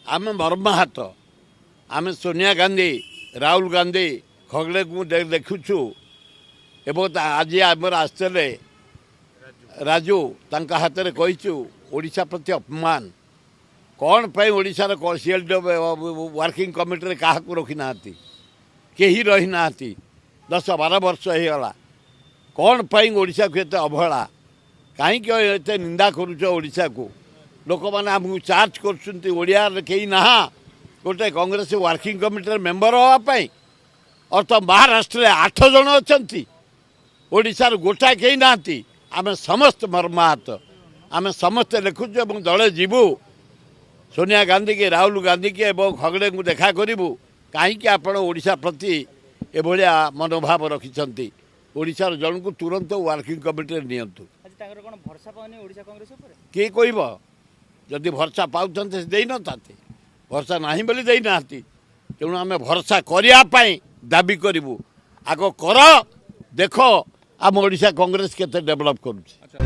आम मर्माहत आम सोनिया गांधी राहुल गांधी खगड़े को देखुचु एवं आज आमर आसते राजू तांका हाथ में कहीचु ओडिशा प्रति अपमान कौन पाई ओडिशार सीएलडी वर्किंग कमिटी क्या रखी ना कहीं रही ना 10-12 वर्ष होगला कौन पाई ओडिशा को एते अवहेला कहीं एते निंदा करुच ओडिशा को लोक मैंने आमको चार्ज कर कहीं ना गोटे कांग्रेस वर्किंग कमिटी मेंबर हाँपाई और तो महाराष्ट्र 8 जन अच्छा ओडिशार गोटा कहीं ना आम समस्त मर्माहत आम समस्ते लिखुचु और दले जीवु सोनिया गांधी की राहुल गांधी की खगड़े को देखा करूँ कहीं आपण ओडिशा प्रति एभलिया मनोभाव रखिंट ओडिशार जन को तुरंत वर्किंग कमिटी नियंतु किए कह जदि भरसा पाते दे न भरसा ना बोली देना तेणु आम भरसा करने दाबी करूँ आग कर देख आम ओडिशा कांग्रेस केते डेभलप करुच्चे।